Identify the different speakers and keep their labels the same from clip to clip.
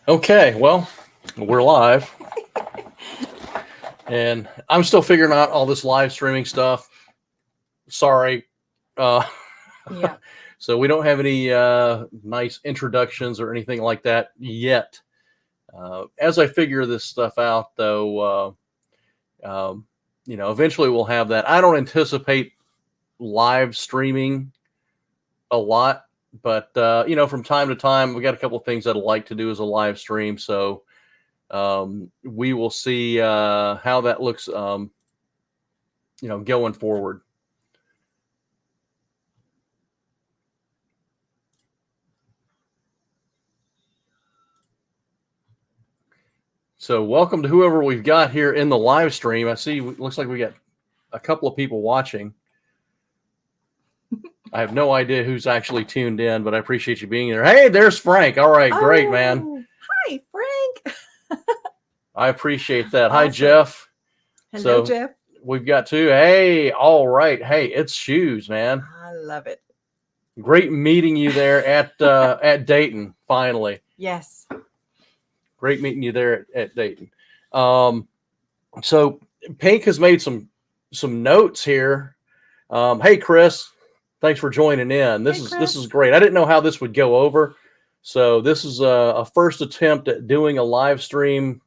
Speaker 1: Okay, well, we're live, and I'm still figuring out all this live streaming stuff. Sorry. Uh,
Speaker 2: Yeah.
Speaker 1: so we don't have any nice introductions or anything like that yet. As I figure this stuff out, though, eventually we'll have that. I don't anticipate live streaming a lot, but from time to time, we got a couple of things I'd like to do as a live stream. So we will see how that looks, going forward. So welcome to whoever we've got here in the live stream. I see, looks like we got a couple of people watching. I have no idea who's actually tuned in, but I appreciate you being there. Hey, there's Frank. All right, great, man.
Speaker 2: Hi, Frank.
Speaker 1: I appreciate that.
Speaker 2: Awesome.
Speaker 1: Hi, Jeff.
Speaker 2: Hello, Jeff.
Speaker 1: We've got two. Hey, all right. Hey, it's Shoes, man.
Speaker 2: I love it.
Speaker 1: Great meeting you there at Dayton. Finally.
Speaker 2: Yes.
Speaker 1: Great meeting you there at Dayton. So Pink has made some notes here. Hey, Chris, thanks for joining in. This is great. I didn't know how this would go over, so this is a first attempt at doing a live stream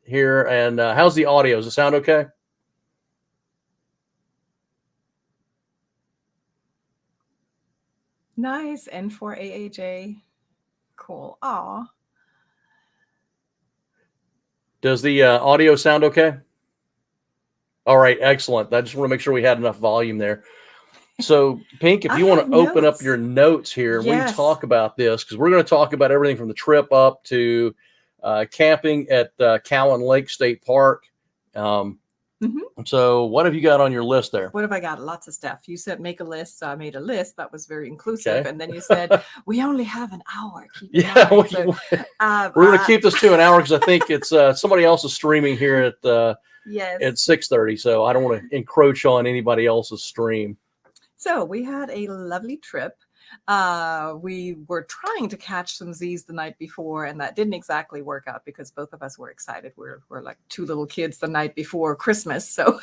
Speaker 1: here. And how's the audio? Does it sound okay?
Speaker 2: Nice. And for AAJ, cool. Aw.
Speaker 1: Does the audio sound okay? All right, excellent. I just want to make sure we had enough volume there. So, Pink, if you want to open up your notes here, we can talk about this, because we're going to talk about everything from the trip up to camping at Cowan Lake State Park. So what have you got on your list there?
Speaker 2: What have I got? Lots of stuff. You said make a list, so I made a list. That was very inclusive. Okay. And then you said we only have an hour.
Speaker 1: We're going to keep this to an hour, because I think it's somebody else is streaming here at 6:30. So I don't want to encroach on anybody else's stream.
Speaker 2: So we had a lovely trip. We were trying to catch some Z's the night before, and that didn't exactly work out because both of us were excited. We're like two little kids the night before Christmas. So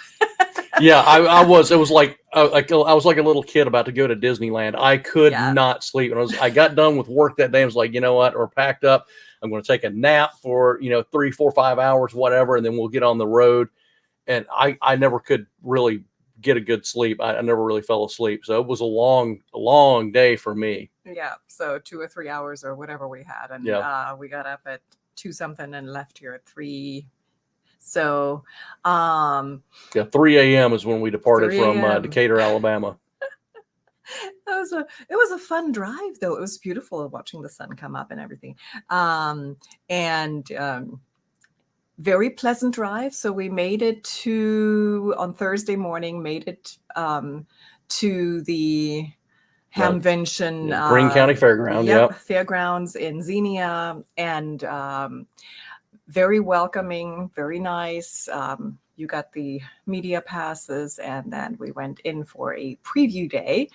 Speaker 1: yeah, I was. It was like I was like a little kid about to go to Disneyland. I could not sleep, and I got done with work that day. I was like, you know what? We're packed up. I'm going to take a nap for 3, 4, 5 hours, whatever, and then we'll get on the road. And I never could really get a good sleep. I never really fell asleep. So it was a long day for me.
Speaker 2: Yeah. So 2 or 3 hours or whatever we had. And we got up at 2 something and left here at 3. So
Speaker 1: 3 a.m. is when we departed from Decatur, Alabama.
Speaker 2: It was a fun drive, though. It was beautiful watching the sun come up and everything. Very pleasant drive. So we made it on Thursday morning, to the Hamvention
Speaker 1: Greene County Fairground.
Speaker 2: Fairgrounds in Xenia, and very welcoming, very nice. You got the media passes, and then we went in for a preview day,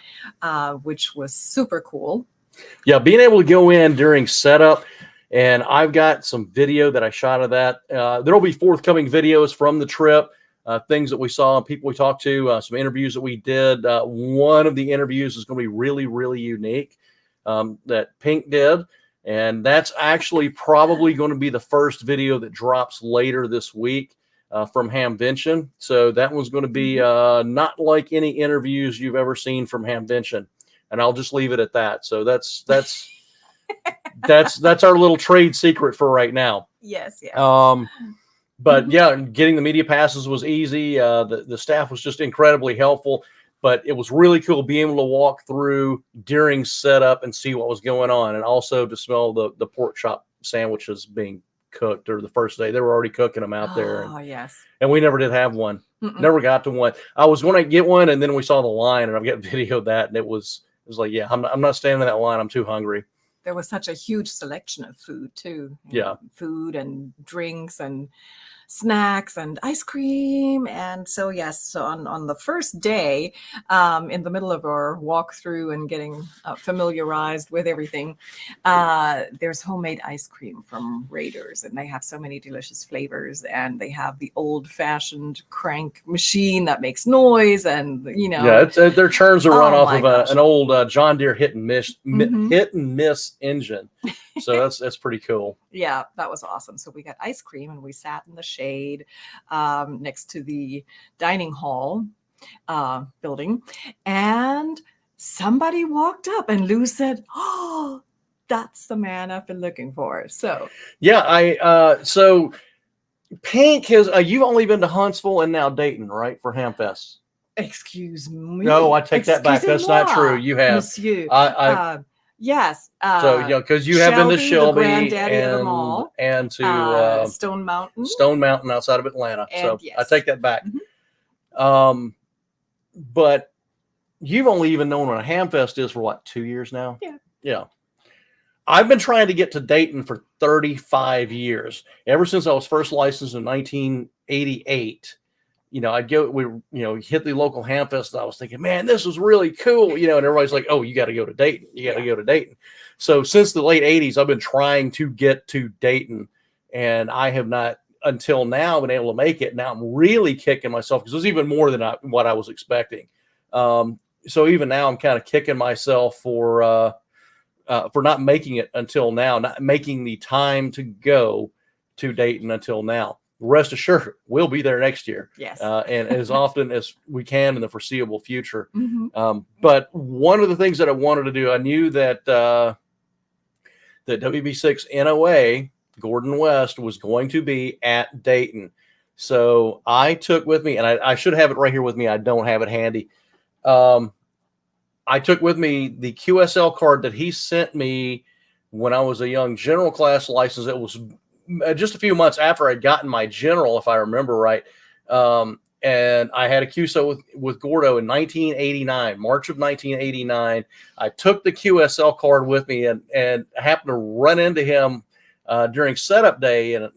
Speaker 2: which was super cool.
Speaker 1: Yeah, being able to go in during setup. And I've got some video that I shot of that. There'll be forthcoming videos from the trip, things that we saw, people we talked to, some interviews that we did. One of the interviews is going to be really, really unique that Pink did. And that's actually probably going to be the first video that drops later this week from Hamvention. So that one's going to be not like any interviews you've ever seen from Hamvention. And I'll just leave it at that. So that's our little trade secret for right now.
Speaker 2: Yes.
Speaker 1: But yeah, getting the media passes was easy. The staff was just incredibly helpful, but it was really cool being able to walk through during setup and see what was going on, and also to smell the pork chop sandwiches being cooked. Or the first day they were already cooking them out there.
Speaker 2: Oh, yes.
Speaker 1: And we never did have one. Never got to one. I was going to get one, and then we saw the line, and I've got video of that, and it was like, yeah, I'm not standing in that line. I'm too hungry.
Speaker 2: There was such a huge selection of food too.
Speaker 1: Yeah.
Speaker 2: Food and drinks, and snacks and ice cream. And so, yes, so on the first day, in the middle of our walkthrough and getting familiarized with everything, there's homemade ice cream from Raiders, and they have so many delicious flavors. And they have the old-fashioned crank machine that makes noise, and
Speaker 1: Yeah, their churns are run
Speaker 2: Oh
Speaker 1: off
Speaker 2: my
Speaker 1: of
Speaker 2: gosh.
Speaker 1: an old John Deere hit and miss
Speaker 2: Mhm.
Speaker 1: hit and miss engine. So that's pretty cool.
Speaker 2: Yeah, that was awesome. So we got ice cream, and we sat in the shade next to the dining hall building, and somebody walked up, and Lou said, "Oh, that's the man I've been looking for." So
Speaker 1: Yeah, so Pink has you've only been to Huntsville and now Dayton, right, for Hamfest?
Speaker 2: excuse me.
Speaker 1: No, I take that back. That's not true.
Speaker 2: Excusez-moi,
Speaker 1: You have.
Speaker 2: Monsieur.
Speaker 1: I
Speaker 2: Yes.
Speaker 1: so because you have been to
Speaker 2: Shelby, the
Speaker 1: Shelby
Speaker 2: granddaddy of them all.
Speaker 1: and to
Speaker 2: Stone Mountain.
Speaker 1: Stone Mountain outside of Atlanta.
Speaker 2: And
Speaker 1: So I
Speaker 2: yes.
Speaker 1: take that back.
Speaker 2: Mhm.
Speaker 1: But you've only even known what a Hamfest is for what, 2 years now?
Speaker 2: Yeah.
Speaker 1: Yeah. I've been trying to get to Dayton for 35 years. Ever since I was first licensed in 1988. I'd go, hit the local Hamfest, and I was thinking, man, this is really cool, and everybody's like, oh, you got to go to Dayton. You got to go to Dayton. So since the late 80s, I've been trying to get to Dayton, and I have not until now been able to make it. Now I'm really kicking myself because it was even more than what I was expecting. So even now I'm kind of kicking myself for not making it until now, not making the time to go to Dayton until now. Rest assured, we'll be there next year.
Speaker 2: Yes.
Speaker 1: And as often as we can in the foreseeable future.
Speaker 2: Mhm.
Speaker 1: But one of the things that I wanted to do, I knew that that WB6 NOA, Gordon West, was going to be at Dayton. So I took with me, and I should have it right here with me. I don't have it handy. I took with me the QSL card that he sent me when I was a young general class license. It was just a few months after I'd gotten my general, if I remember right. And I had a QSO with Gordo in 1989, March of 1989. I took the QSL card with me and happened to run into him during setup day. And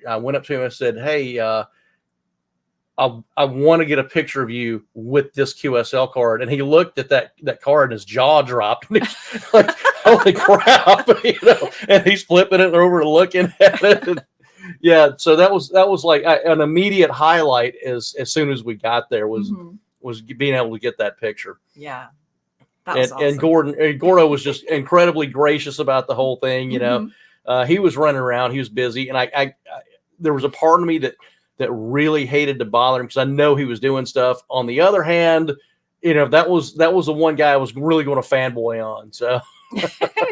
Speaker 1: I went up to him and said, hey, I want to get a picture of you with this QSL card. And he looked at that card and his jaw dropped. And he's like, holy crap, and he's flipping it over and looking at it. And yeah. So that was like an immediate highlight as soon as we got there was being able to get that picture.
Speaker 2: Yeah. That was
Speaker 1: and
Speaker 2: awesome.
Speaker 1: Gordo was just incredibly gracious about the whole thing. He was running around, he was busy. And I there was a part of me that really hated to bother him because I know he was doing stuff. On the other hand, that was the one guy I was really going to fanboy on. So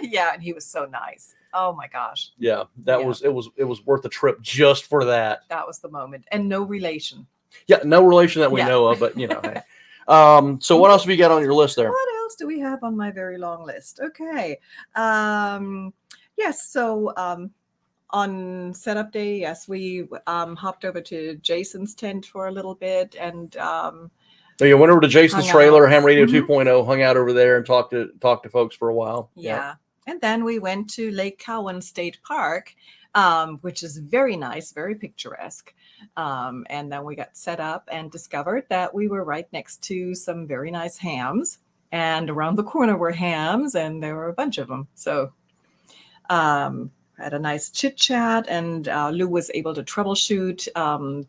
Speaker 2: yeah, and he was so nice. Oh my gosh.
Speaker 1: Yeah, it was worth the trip just for that.
Speaker 2: That was the moment. And no relation.
Speaker 1: Yeah, no relation that we know of, but hey. So what else have you got on your list there?
Speaker 2: What else do we have on my very long list? Okay. Yes, so on setup day, yes, we hopped over to Jason's tent for a little bit, and
Speaker 1: so you went over to Jason's trailer, Ham Radio 2.0, hung out over there and talked to folks for a while.
Speaker 2: Yeah. And then we went to Lake Cowan State Park, which is very nice, very picturesque. And then we got set up and discovered that we were right next to some very nice hams, and around the corner were hams, and there were a bunch of them. So had a nice chit chat, and Lou was able to troubleshoot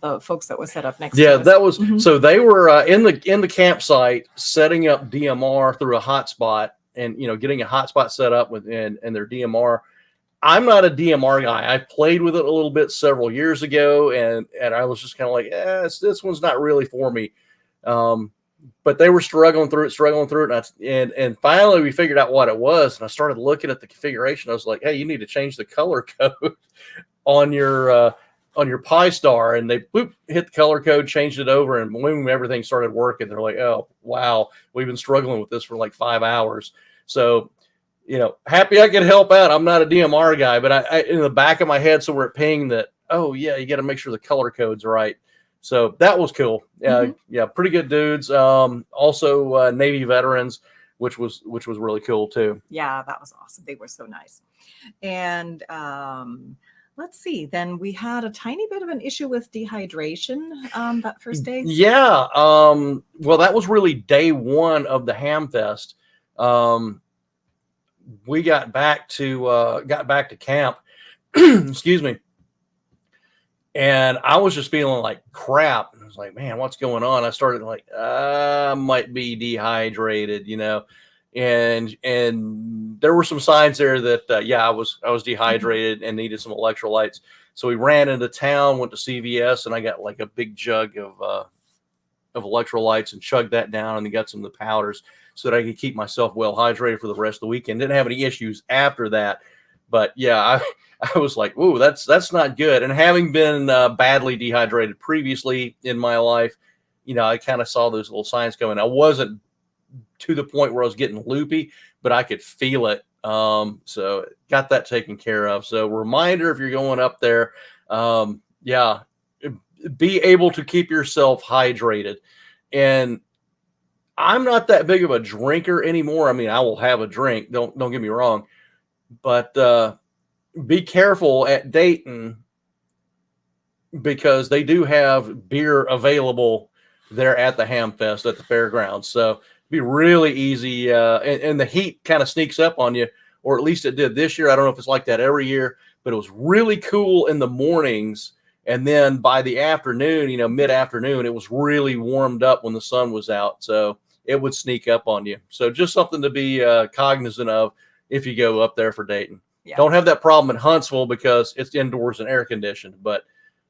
Speaker 2: the folks that were set up next to us.
Speaker 1: Yeah, that was so they were in the campsite setting up DMR through a hotspot, and getting a hotspot set up with and their DMR. I'm not a DMR guy. I played with it a little bit several years ago, and I was just kind of like, this one's not really for me. But they were struggling through it, and finally we figured out what it was. And I started looking at the configuration. I was like, hey, you need to change the color code on your Pi Star. And they hit the color code, changed it over, and boom, everything started working. They're like, oh wow, we've been struggling with this for like 5 hours. So happy I could help out. I'm not a DMR guy, but I in the back of my head, so we're ping that. Oh yeah, you got to make sure the color code's right. So that was cool. Yeah, pretty good dudes. Also Navy veterans, which was really cool too.
Speaker 2: Yeah, that was awesome. They were so nice. And let's see. Then we had a tiny bit of an issue with dehydration that first day.
Speaker 1: Yeah. Well, that was really day one of the Hamfest. We got back to camp. Excuse me. And I was just feeling like crap. I was like, man, what's going on? I started like, I might be dehydrated, and there were some signs there that I was dehydrated and needed some electrolytes. So we ran into town, went to CVS, and I got like a big jug of electrolytes and chugged that down, and then got some of the powders so that I could keep myself well hydrated for the rest of the weekend. Didn't have any issues after that, but yeah, I was like, "Ooh, that's not good." And having been badly dehydrated previously in my life, I kind of saw those little signs coming. I wasn't to the point where I was getting loopy, but I could feel it. So got that taken care of. So reminder, if you're going up there, be able to keep yourself hydrated. And I'm not that big of a drinker anymore. I mean, I will have a drink. Don't get me wrong, but be careful at Dayton because they do have beer available there at the Hamfest at the fairgrounds. So be really easy. And the heat kind of sneaks up on you, or at least it did this year. I don't know if it's like that every year, but it was really cool in the mornings. And then by the afternoon, mid-afternoon, it was really warmed up when the sun was out. So it would sneak up on you. So just something to be cognizant of if you go up there for Dayton. Yeah. Don't have that problem in Huntsville because it's indoors and air conditioned. But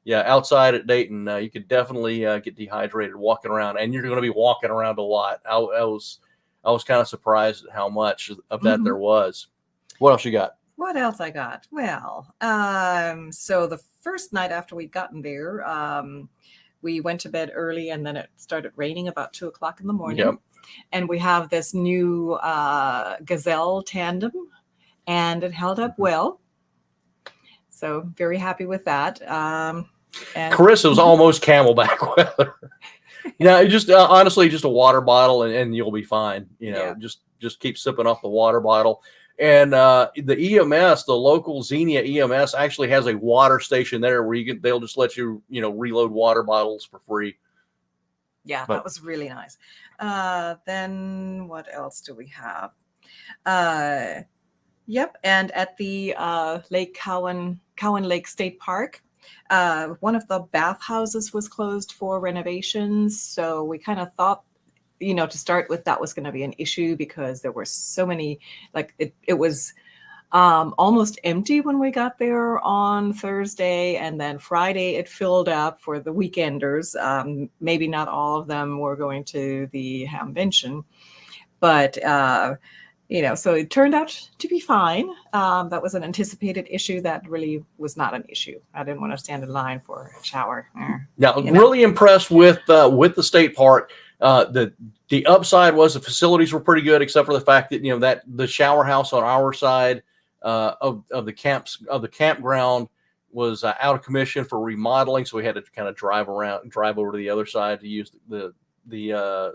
Speaker 1: yeah, outside at Dayton, you could definitely get dehydrated walking around, and you're going to be walking around a lot. I was kind of surprised at how much of that there was. What else you got?
Speaker 2: What else I got? Well, so the first night after we'd gotten there, we went to bed early, and then it started raining about 2:00 in the morning.
Speaker 1: Yep.
Speaker 2: And we have this new Gazelle tandem, and it held up well. So very happy with that. And
Speaker 1: Chris, it was almost Camelback weather. Just honestly, just a water bottle and you'll be fine. Just keep sipping off the water bottle. And the EMS, the local Xenia EMS, actually has a water station there where they'll just let you, reload water bottles for free.
Speaker 2: Yeah, that was really nice. Then what else do we have? Yep, and at the Lake Cowan Lake State Park, one of the bathhouses was closed for renovations. So we kind of thought, to start with, that was going to be an issue because there were so many, it was almost empty when we got there on Thursday, and then Friday it filled up for the weekenders. Maybe not all of them were going to the Hamvention, but so it turned out to be fine. That was an anticipated issue that really was not an issue. I didn't want to stand in line for a shower.
Speaker 1: Really impressed with the state park. The upside was the facilities were pretty good, except for the fact that that the shower house on our side of the campground was out of commission for remodeling, so we had to kind of drive over to the other side to use the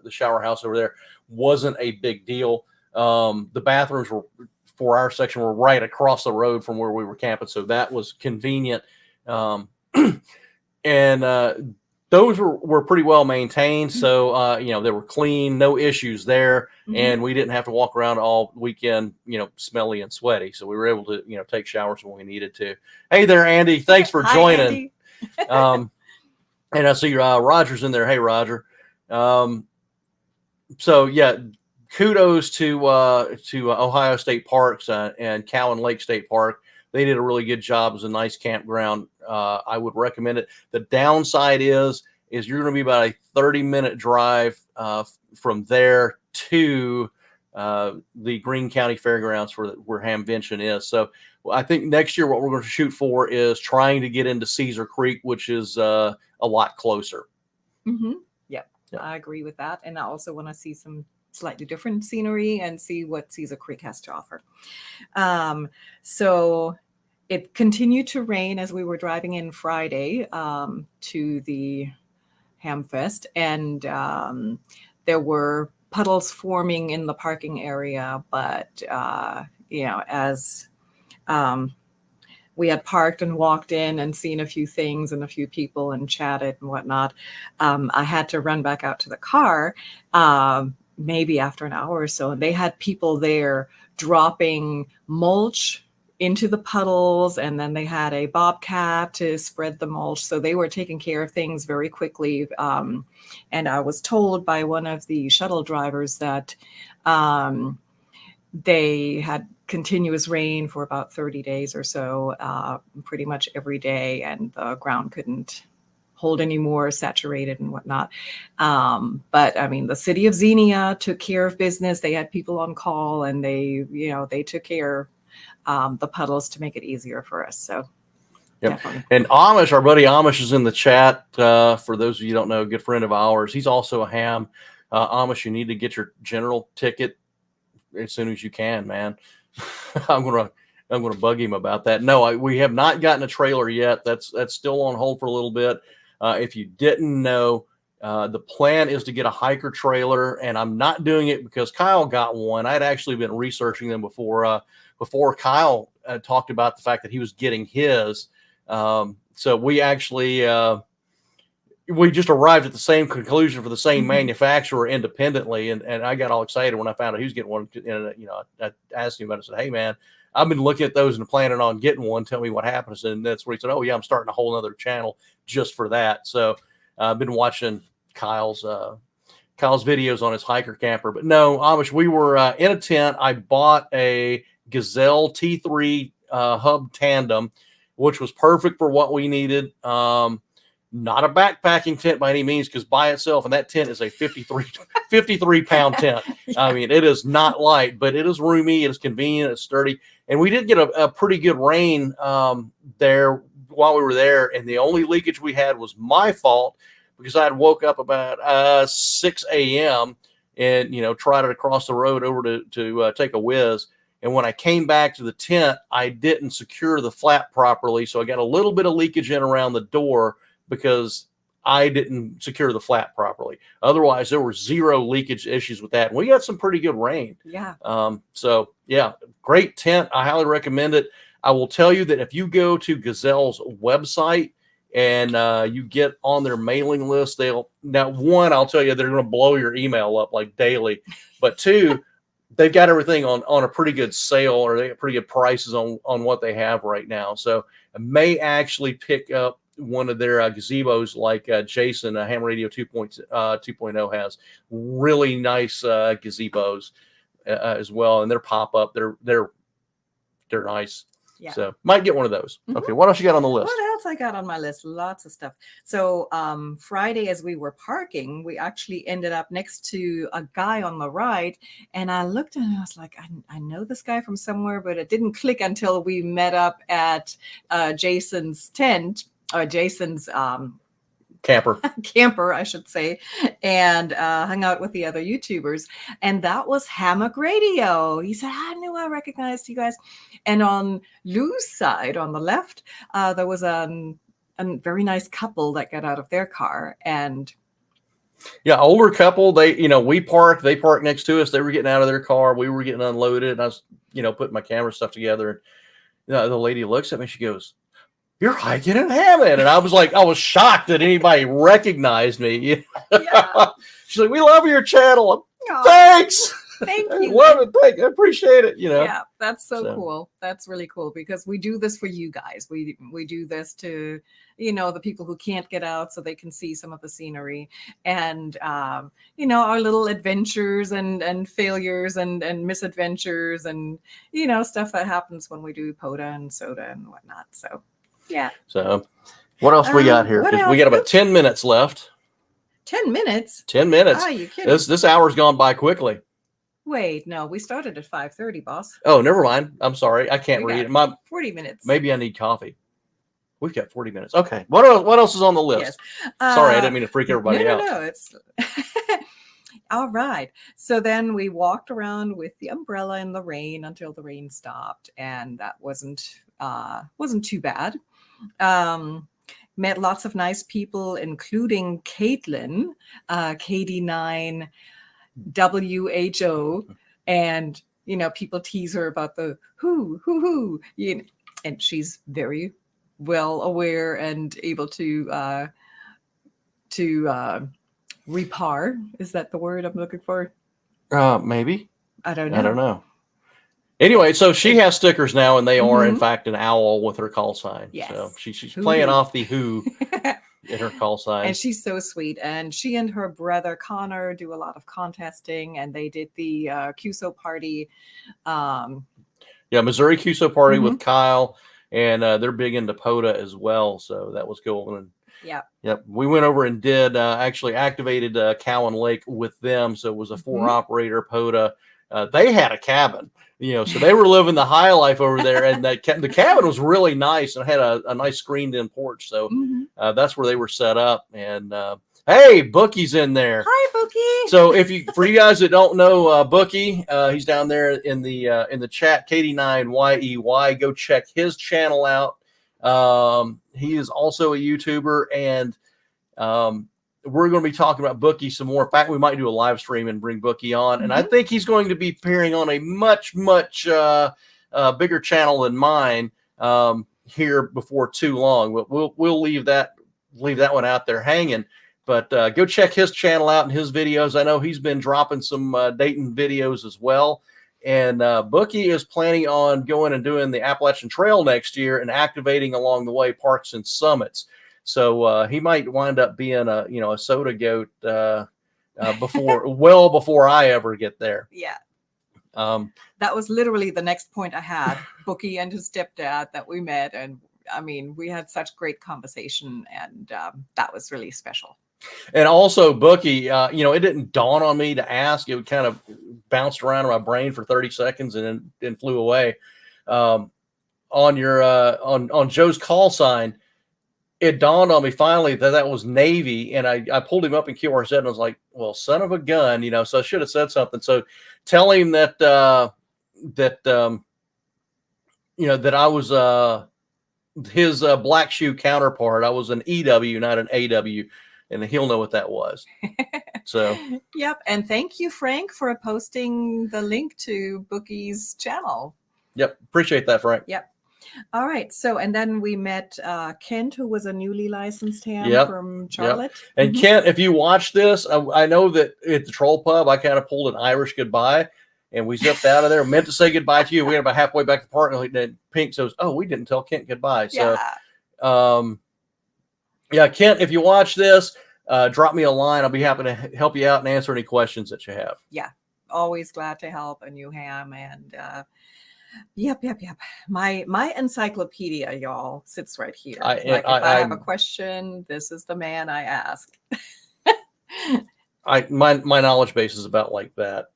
Speaker 1: shower house over there. Wasn't a big deal. The bathrooms for our section were right across the road from where we were camping, so that was convenient. And those were pretty well maintained, so they were clean, no issues there, and we didn't have to walk around all weekend, smelly and sweaty. So we were able to, take showers when we needed to. Hey there, Andy! Thanks for joining. And I see Roger's in there. Hey, Roger. So yeah. Kudos to Ohio State Parks and Cowan Lake State Park. They did a really good job. It was a nice campground. I would recommend it. The downside is you're going to be about a 30-minute drive from there to the Greene County Fairgrounds where Hamvention is. So I think next year what we're going to shoot for is trying to get into Cedar Creek, which is a lot closer.
Speaker 2: Mm-hmm. Yep, I agree with that. And I also want to see some slightly different scenery and see what Cedar Creek has to offer. So it continued to rain as we were driving in Friday to the Hamfest, and there were puddles forming in the parking area, but as we had parked and walked in and seen a few things and a few people and chatted and whatnot, I had to run back out to the car, maybe after an hour or so. And they had people there dropping mulch into the puddles, and then they had a bobcat to spread the mulch. So they were taking care of things very quickly. And I was told by one of the shuttle drivers that they had continuous rain for about 30 days or so, pretty much every day, and the ground couldn't hold any more, saturated and whatnot. But I mean, the city of Xenia took care of business. They had people on call, and they took care of the puddles to make it easier for us. So
Speaker 1: Yep.
Speaker 2: definitely.
Speaker 1: And Amish, our buddy Amish is in the chat. For those of you who don't know, a good friend of ours. He's also a ham. Amish, you need to get your general ticket as soon as you can, man. I'm gonna bug him about that. No, we have not gotten a trailer yet. That's still on hold for a little bit. If you didn't know, the plan is to get a hiker trailer, and I'm not doing it because Kyle got one. I'd actually been researching them before Kyle talked about the fact that he was getting his. So we actually we just arrived at the same conclusion for the same manufacturer independently, and I got all excited when I found out he was getting one. And I asked him about it. I said, "Hey, man, I've been looking at those and planning on getting one. Tell me what happens." And that's where he said, "Oh yeah, I'm starting a whole other channel just for that." So I've been watching Kyle's videos on his hiker camper. But no, Amish, we were in a tent. I bought a Gazelle T3 hub tandem, which was perfect for what we needed. Not a backpacking tent by any means, because by itself, and that tent is a 53 pound tent. I mean, it is not light, but it is roomy, it is convenient, it's sturdy. And we did get a pretty good rain there while we were there, and the only leakage we had was my fault, because I had woke up about 6 a.m. and trotted across the road over to take a whiz. And when I came back to the tent, I didn't secure the flap properly, so I got a little bit of leakage in around the door because I didn't secure the flap properly. Otherwise, there were zero leakage issues with that. And we got some pretty good rain.
Speaker 2: Yeah.
Speaker 1: So yeah, great tent. I highly recommend it. I will tell you that if you go to Gazelle's website and you get on their mailing list, I'll tell you, they're going to blow your email up like daily. But two, they've got everything on a pretty good sale, or they got pretty good prices on what they have right now. So I may actually pick up one of their gazebos like Jason, Ham Radio 2.0 has. Really nice gazebos as well, and they're pop up. They're nice.
Speaker 2: Yeah.
Speaker 1: So might get one of those. Okay, what else you got on the list?
Speaker 2: What else I got on my list? Lots of stuff. So Friday, as we were parking, we actually ended up next to a guy on the right, and I looked and I was like, I know this guy from somewhere, but it didn't click until we met up at Jason's tent, or Jason's camper, I should say, and hung out with the other YouTubers. And that was Hammock Radio. He said, I knew I recognized you guys. And on Lou's side, on the left, there was a very nice couple that got out of their car. And
Speaker 1: yeah, older couple. They parked next to us. They were getting out of their car. We were getting unloaded. And I was, putting my camera stuff together. And the lady looks at me. She goes, "You're hiking in Hammond." And I was shocked that anybody recognized me. Yeah. She's like, "We love your channel." Thanks.
Speaker 2: Thank you.
Speaker 1: Love it. I appreciate it.
Speaker 2: Yeah, that's so cool. That's really cool, because we do this for you guys. We do this to, the people who can't get out, so they can see some of the scenery, and our little adventures and failures and misadventures and stuff that happens when we do POTA and SOTA and whatnot. So yeah.
Speaker 1: So what else we got here? Because we got about 10 minutes left.
Speaker 2: 10 minutes?
Speaker 1: 10 minutes.
Speaker 2: Are you kidding?
Speaker 1: This hour's gone by quickly.
Speaker 2: Wait, no, we started at 5:30, boss.
Speaker 1: Oh, never mind. I'm sorry. I can't read it.
Speaker 2: 40 minutes.
Speaker 1: Maybe I need coffee. We've got 40 minutes. Okay. What else is on the list? Yes. Sorry, I didn't mean to freak everybody out.
Speaker 2: No, it's all right. So then we walked around with the umbrella in the rain until the rain stopped, and that wasn't too bad. Met lots of nice people, including Caitlin, KD9 WHO, and people tease her about the who. and she's very well aware and able to repar. Is that the word I'm looking for?
Speaker 1: Maybe.
Speaker 2: I don't know.
Speaker 1: I don't know. Anyway, so she has stickers now, and they are in
Speaker 2: Mhm.
Speaker 1: fact an owl with her call sign.
Speaker 2: Yes.
Speaker 1: So she's
Speaker 2: Who
Speaker 1: playing
Speaker 2: knew?
Speaker 1: off the who in her call sign.
Speaker 2: And she's so sweet. And she and her brother Connor do a lot of contesting, and they did the QSO party.
Speaker 1: Yeah, Missouri QSO party
Speaker 2: Mhm.
Speaker 1: with Kyle, and they're big into POTA as well. So that was cool. And
Speaker 2: Yeah.
Speaker 1: yep, we went over and did actually activated Cowan Lake with them. So it was a 4-operator POTA. They had a cabin, so they were living the high life over there. And the cabin was really nice and had a nice screened-in porch. So that's where they were set up. And hey, Bookie's in there.
Speaker 2: Hi, Bookie.
Speaker 1: So for you guys that don't know Bookie, he's down there in the chat, KD9YEY. Go check his channel out. He is also a YouTuber, and we're going to be talking about Bookie some more. In fact, we might do a live stream and bring Bookie on, and I think he's going to be appearing on a much bigger channel than mine here before too long. But we'll leave that one out there hanging. But go check his channel out and his videos. I know he's been dropping some Dayton videos as well. And Bookie is planning on going and doing the Appalachian Trail next year and activating along the way parks and summits. So he might wind up being a soda goat before I ever get there.
Speaker 2: Yeah. That was literally the next point I had. Bookie and his stepdad that we met, and I mean, we had such great conversation, and that was really special.
Speaker 1: And also, Bookie, it didn't dawn on me to ask. It kind of bounced around in my brain for 30 seconds and then flew away. On Joe's call sign, it dawned on me finally that was Navy, and I pulled him up in QRZ and I was like, well, son of a gun, so I should have said something. So tell him that that I was his black shoe counterpart. I was an EW, not an AW. And he'll know what that was. So,
Speaker 2: yep. And thank you, Frank, for posting the link to Bookie's channel.
Speaker 1: Yep. Appreciate that, Frank.
Speaker 2: Yep. All right. So, and then we met Kent, who was a newly licensed ham from Charlotte.
Speaker 1: Yep. And Kent, if you watch this, I know that at the Troll Pub, I kind of pulled an Irish goodbye, and we zipped out of there. Meant to say goodbye to you. We got about halfway back to the park, and Pink says, "Oh, we didn't tell Kent goodbye." So, yeah, Kent, if you watch this, drop me a line. I'll be happy to help you out and answer any questions that you have.
Speaker 2: Yeah, always glad to help a new ham. And yep. My encyclopedia, y'all, sits right here. If I have a question, this is the man I ask.
Speaker 1: My knowledge base is about like that.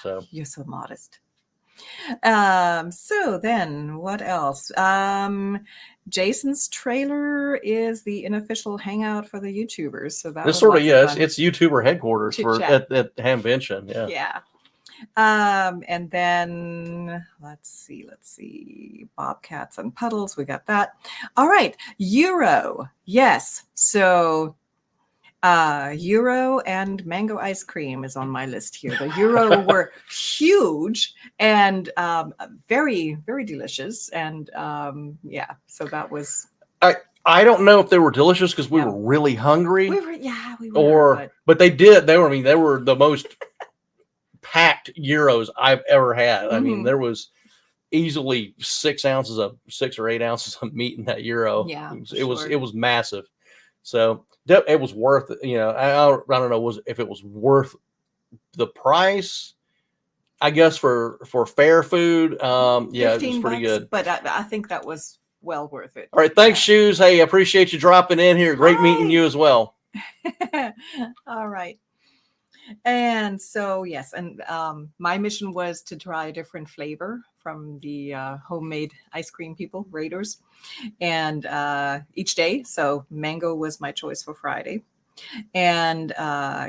Speaker 1: So
Speaker 2: you're so modest. So then what else? Jason's trailer is the unofficial hangout for the YouTubers. So that
Speaker 1: this sort of, it's YouTuber headquarters at Hamvention. Yeah.
Speaker 2: Yeah. And then let's see, Bobcats and Puddles. We got that. All right. Euro. Yes. So Euro and mango ice cream is on my list here. The Euro were huge and very, very delicious. And so that was.
Speaker 1: I don't know if they were delicious because we were really hungry.
Speaker 2: We were.
Speaker 1: But they were the most packed Euros I've ever had. I mean, there was easily 6 or 8 ounces of meat in that Euro.
Speaker 2: Yeah,
Speaker 1: it was massive. So it was worth it. I don't know if it was worth the price. I guess for fair food, yeah, it was pretty good.
Speaker 2: But I think that was well worth it.
Speaker 1: All right, thanks, Shoes. Hey, I appreciate you dropping in here. Great meeting you as well.
Speaker 2: All right. And so, yes, and my mission was to try a different flavor from the homemade ice cream people, Raiders, and each day. So mango was my choice for Friday. And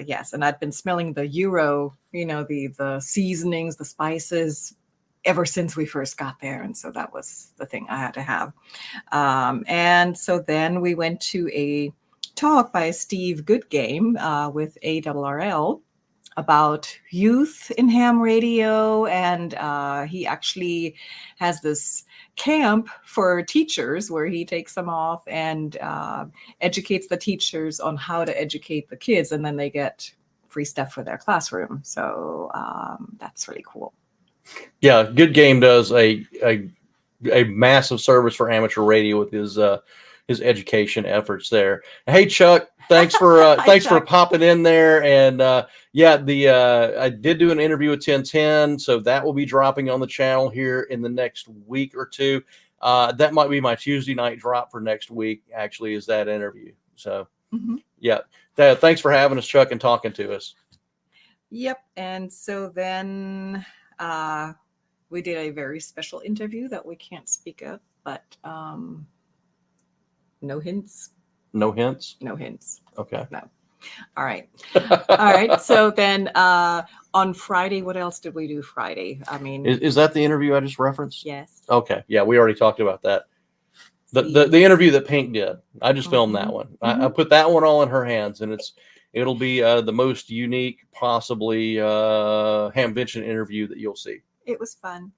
Speaker 2: yes, and I'd been smelling the Euro, the seasonings, the spices, ever since we first got there. And so that was the thing I had to have. And so then we went to a talk by Steve Goodgame with ARRL. about youth in ham radio, and he actually has this camp for teachers where he takes them off and educates the teachers on how to educate the kids, and then they get free stuff for their classroom. So that's really cool.
Speaker 1: Yeah, Good Game does a massive service for amateur radio with his education efforts there. Hey, Chuck, thanks for
Speaker 2: Hi,
Speaker 1: thanks for
Speaker 2: Chuck.
Speaker 1: popping in there. And I did do an interview with 1010, so that will be dropping on the channel here in the next week or two. That might be my Tuesday night drop for next week, actually, is that interview. So yeah, thanks for having us, Chuck, and talking to us.
Speaker 2: Yep. And so then we did a very special interview that we can't speak of, but no hints.
Speaker 1: No hints?
Speaker 2: No hints.
Speaker 1: Okay.
Speaker 2: No. All right. All right. So then on Friday, what else did we do Friday? I mean,
Speaker 1: is that the interview I just referenced?
Speaker 2: yes.
Speaker 1: Okay. Yeah, we already talked about that. The interview that Pink did. I just filmed that one. I put that one all in her hands, and it'll be the most unique, possibly Hamvention interview that you'll see.
Speaker 2: It was fun.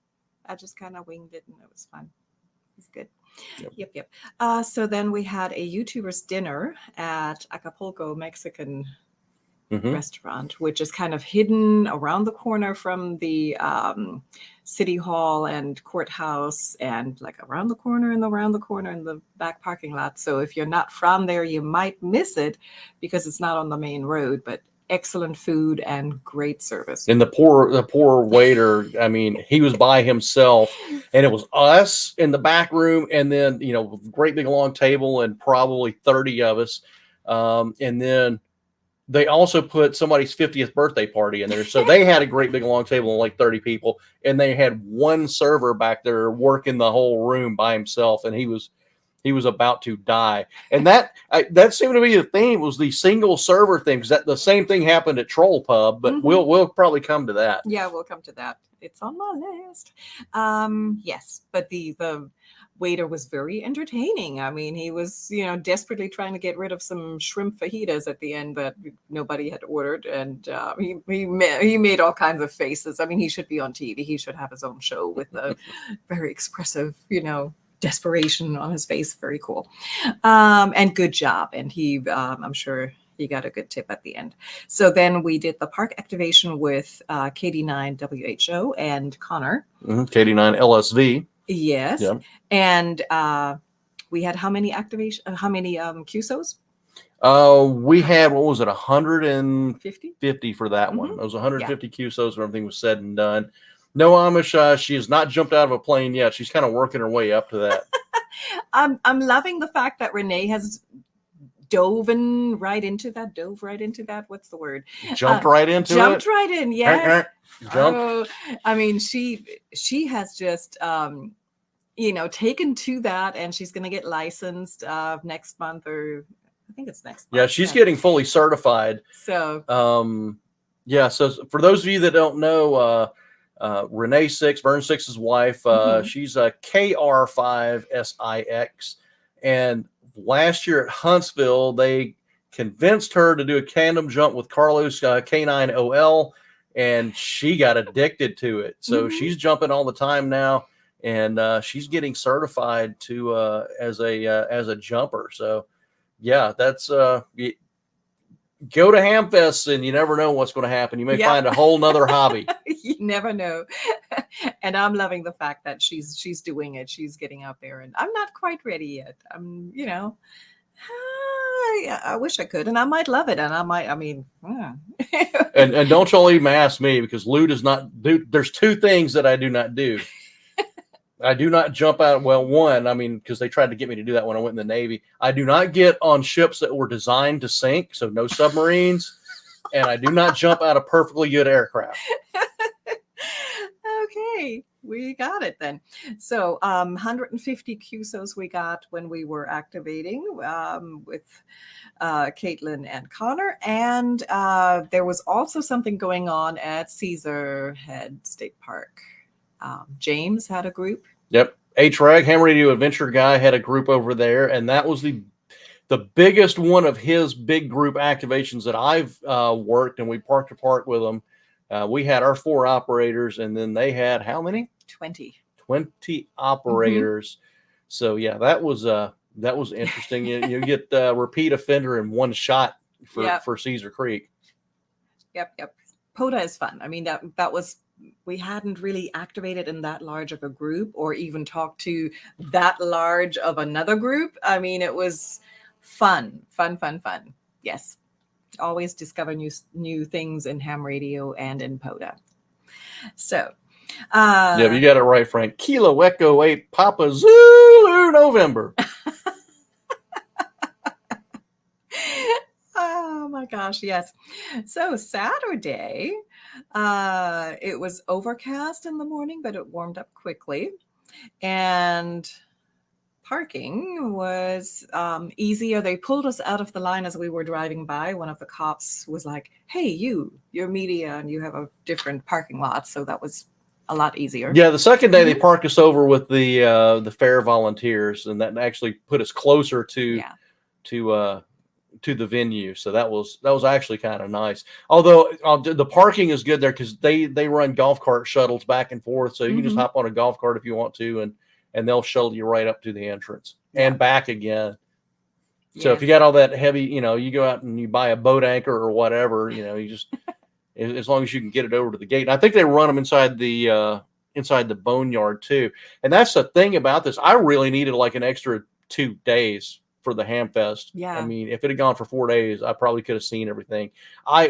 Speaker 2: I just kind of winged it, and it was fun. It was good. Yep. So then we had a YouTuber's dinner at Acapulco Mexican restaurant, which is kind of hidden around the corner from the city hall and courthouse, and like around the corner in the back parking lot. So if you're not from there, you might miss it because it's not on the main road, but excellent food and great service.
Speaker 1: And the poor waiter, I mean, he was by himself, and it was us in the back room, and then, great big long table and probably 30 of us. And then they also put somebody's 50th birthday party in there. So they had a great big long table and like 30 people, and they had one server back there working the whole room by himself, and he was about to die. And that seemed to be the theme, was the single server thing, because the same thing happened at Troll Pub, but we'll probably come to that.
Speaker 2: Yeah, we'll come to that. It's on my list. Yes, but the waiter was very entertaining. I mean, he was, desperately trying to get rid of some shrimp fajitas at the end that nobody had ordered, and he made all kinds of faces. I mean, he should be on TV. He should have his own show with a very expressive, desperation on his face. Very cool. And good job. And he, I'm sure he got a good tip at the end. So then we did the park activation with KD9 WHO and Connor.
Speaker 1: KD9 LSV.
Speaker 2: Yes. Yeah. And we had how many QSOs?
Speaker 1: We had, what was it, 150 for that one. It was 150 QSOs when everything was said and done. No, Amish, she has not jumped out of a plane yet. She's kind of working her way up to that.
Speaker 2: I'm loving the fact that Renee has dove right into that. What's the word?
Speaker 1: Jumped right into it.
Speaker 2: Jumped right in. Yes.
Speaker 1: Jumped.
Speaker 2: Oh, I mean, she has just taken to that, and she's going to get licensed next month, or I think it's next month.
Speaker 1: Yeah, she's getting fully certified. So so for those of you that don't know, Renee Six, Vern Six's wife, she's a KR5SIX, and last year at Huntsville, they convinced her to do a tandem jump with Carlos K9OL, and she got addicted to it. So she's jumping all the time now, and she's getting certified to as a jumper. So yeah, that's go to Hamfest, and you never know what's going to happen. You may find a whole nother hobby.
Speaker 2: You never know. And I'm loving the fact that she's doing it. She's getting out there, and I'm not quite ready yet. I'm, I wish I could, and I might love it, and
Speaker 1: and don't y'all even ask me, because Lou does not do. There's two things that I do not do. I do not jump out. Well, one, because they tried to get me to do that when I went in the Navy. I do not get on ships that were designed to sink, so no submarines, and I do not jump out of perfectly good aircraft.
Speaker 2: Okay, we got it then. So 150 QSOs we got when we were activating with Caitlin and Connor, and there was also something going on at Cedar Head State Park. James had a group.
Speaker 1: Yep. H-Rag, Ham Radio Adventure Guy, had a group over there, and that was the the biggest one of his big group activations that I've worked, and we park to park with them. We had our 4 operators, and then they had how many?
Speaker 2: 20
Speaker 1: operators. So yeah, that was interesting. You get repeat offender in one shot for Cedar Creek.
Speaker 2: Yep. POTA is fun. I mean, that was, we hadn't really activated in that large of a group or even talked to that large of another group. I mean, it was fun. Yes. Always discover new things in ham radio and in POTA. So,
Speaker 1: yeah, you got it right, Frank. Kilo Echo 8 Papa Zulu November.
Speaker 2: Oh my gosh, yes. So Saturday, it was overcast in the morning, but it warmed up quickly. And parking was easier. They pulled us out of the line as we were driving by. One of the cops was like, "Hey, you're media and you have a different parking lot." So that was a lot easier.
Speaker 1: Yeah, the second day they parked us over with the fair volunteers, and that actually put us closer to the venue. So that was actually kind of nice. Although the parking is good there because they run golf cart shuttles back and forth, so you can just hop on a golf cart if you want to, and they'll shuttle you right up to the entrance and back again. So if you got all that heavy, you go out and you buy a boat anchor or whatever, you just as long as you can get it over to the gate. And I think they run them inside the boneyard too. And that's the thing about this. I really needed like an extra 2 days for the Hamfest.
Speaker 2: Yeah.
Speaker 1: I mean, if it had gone for 4 days, I probably could have seen everything.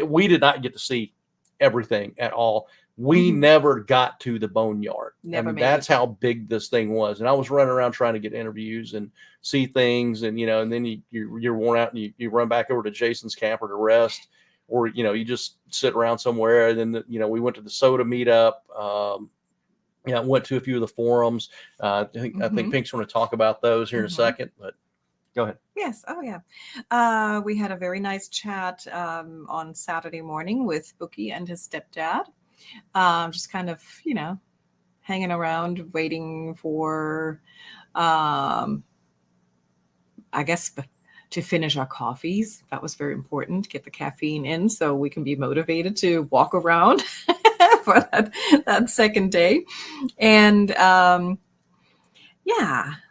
Speaker 1: We did not get to see everything at all. We never got to the boneyard. That's how big this thing was. And I was running around trying to get interviews and see things, and and then you're worn out and you run back over to Jason's camper to rest, or you just sit around somewhere. And then we went to the soda meetup. Went to a few of the forums. I think Pink's going to talk about those here in a second, but go ahead.
Speaker 2: Yes. Oh, yeah. We had a very nice chat on Saturday morning with Bookie and his stepdad. Just kind of, hanging around, waiting for, I guess, to finish our coffees. That was very important, get the caffeine in so we can be motivated to walk around for that second day. And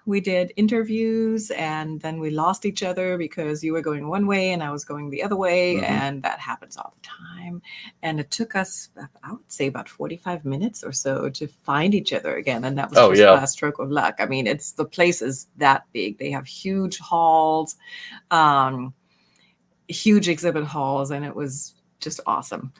Speaker 2: we did interviews, and then we lost each other because you were going one way and I was going the other way. And that happens all the time. And it took us, I would say, about 45 minutes or so to find each other again. And that was just a stroke of luck. I mean, the place is that big. They have huge halls, huge exhibit halls, and it was just awesome.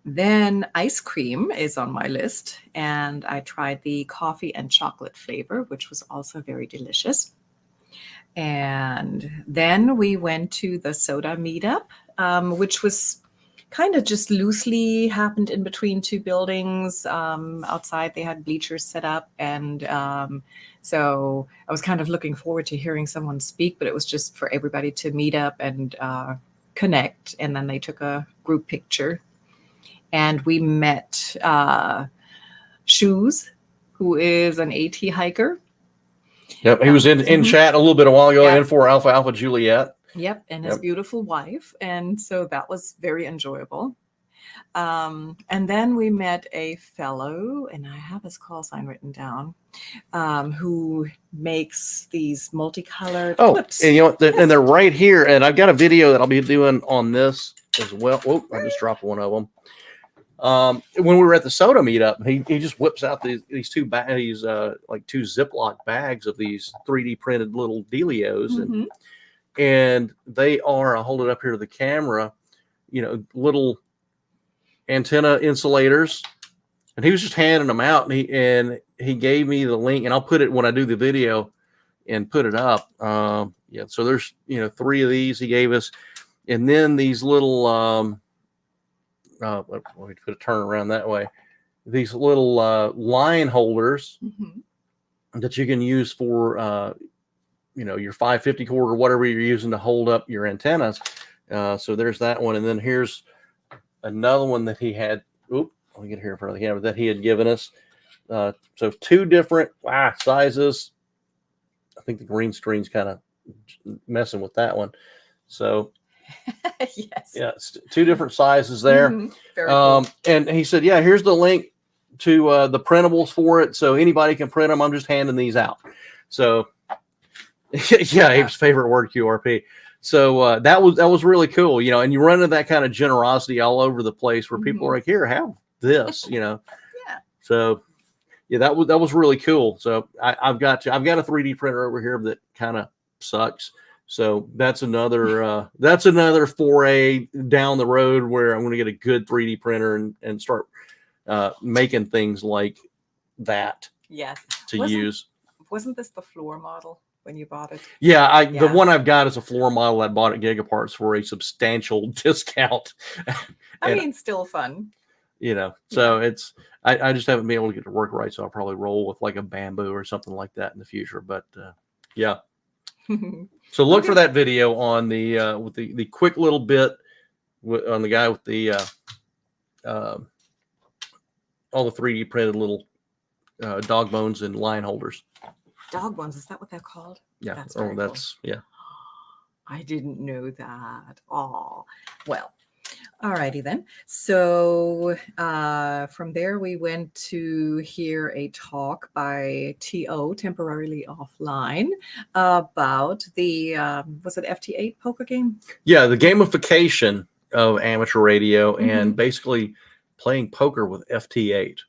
Speaker 2: Then ice cream is on my list, and I tried the coffee and chocolate flavor, which was also very delicious. And then we went to the soda meetup, which was kind of just loosely happened in between 2 buildings. Outside they had bleachers set up, and so I was kind of looking forward to hearing someone speak, but it was just for everybody to meet up and connect. And then they took a group picture. And we met Shoes, who is an AT hiker.
Speaker 1: Yep, he was in chat a little bit a while ago, in for Alpha Juliet.
Speaker 2: Yep, and his beautiful wife. And so that was very enjoyable. And then we met a fellow, and I have his call sign written down, who makes these multicolored clips.
Speaker 1: And and they're right here. And I've got a video that I'll be doing on this as well. Oh, I just dropped one of them. When we were at the soda meetup, he just whips out these 2 like 2 Ziploc bags of these 3D printed little dealios, and they are, I'll hold it up here to the camera, little antenna insulators, and he was just handing them out, and he gave me the link, and I'll put it when I do the video and put it up. So there's 3 of these he gave us, and then these little let me put a turn around that way. These little line holders that you can use for your 550 cord or whatever you're using to hold up your antennas. So there's that one, and then here's another one that he had. Let me get here in front of the camera that he had given us. So 2 different sizes. I think the green screen's kind of messing with that one. So
Speaker 2: Yes.
Speaker 1: yeah, it's 2 different sizes there.
Speaker 2: Very cool.
Speaker 1: And he said, yeah, here's the link to the printables for it. So anybody can print them. I'm just handing these out. So yeah, Abe's favorite word, QRP. So that was really cool, and you run into that kind of generosity all over the place where people are like, here, have this,
Speaker 2: Yeah.
Speaker 1: So yeah, that was really cool. So I've got a 3D printer over here that kind of sucks. So that's another foray down the road where I'm going to get a good 3D printer and start making things like that.
Speaker 2: Yes.
Speaker 1: To use.
Speaker 2: Wasn't this the floor model when you bought it?
Speaker 1: Yeah, the one I've got is a floor model I bought at Gigaparts for a substantial discount.
Speaker 2: I mean, still fun.
Speaker 1: So it's I just haven't been able to get to work right, so I'll probably roll with like a bamboo or something like that in the future. But yeah. So look for that video on the with the quick little bit on the guy with the all the 3D printed little dog bones and line holders.
Speaker 2: Dog bones, is that what they're called?
Speaker 1: Yeah.
Speaker 2: That's very cool.
Speaker 1: Yeah.
Speaker 2: I didn't know that. Oh, well. Alrighty then. So from there, we went to hear a talk by TO, temporarily offline, about the, was it FT8 poker game?
Speaker 1: Yeah, the gamification of amateur radio and basically playing poker with FT8.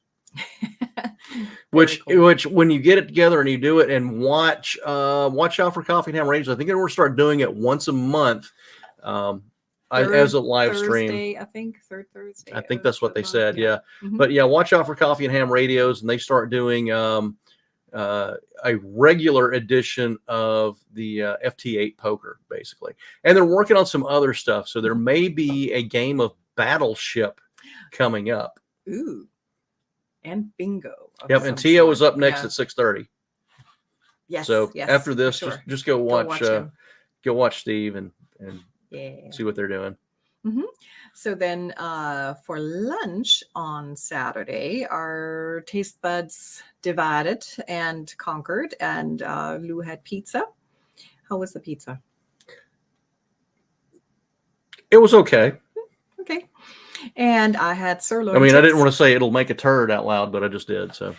Speaker 1: Which when you get it together and you do it and watch out for Coffee and Ham Radios. I think they're going to start doing it once a month. As a live stream.
Speaker 2: I think third Thursday.
Speaker 1: I think that's what they said. Yeah. But yeah, watch out for Coffee and Ham Radios, and they start doing a regular edition of the FT8 poker, basically. And they're working on some other stuff. So there may be a game of Battleship coming up.
Speaker 2: Ooh. And bingo.
Speaker 1: Yep. And Tio is up next at 6:30.
Speaker 2: Yes.
Speaker 1: So
Speaker 2: yes,
Speaker 1: after this,
Speaker 2: sure.
Speaker 1: just go watch Steve and see what they're doing.
Speaker 2: So then for lunch on Saturday, our taste buds divided and conquered, and Lou had pizza. How was the pizza?
Speaker 1: It was okay.
Speaker 2: Okay. And I had sirloin.
Speaker 1: I mean, I didn't want to say it'll make a turd out loud, but I just did. So.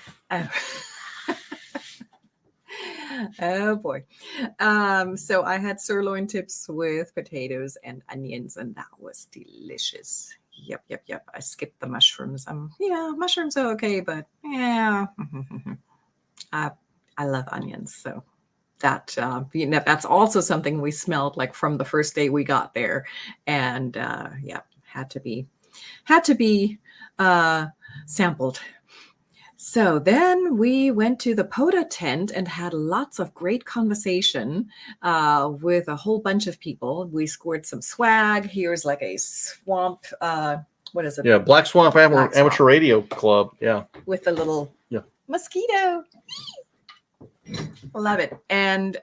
Speaker 2: Oh boy. So I had sirloin tips with potatoes and onions, and that was delicious. Yep. I skipped the mushrooms. Mushrooms are okay, but yeah, I love onions. So that that's also something we smelled like from the first day we got there, and had to be sampled. So then we went to the POTA tent and had lots of great conversation with a whole bunch of people. We scored some swag. Here's like a swamp. What is it?
Speaker 1: Yeah, Black Swamp Amateur Radio Club. Yeah.
Speaker 2: With the little mosquito. Love it. And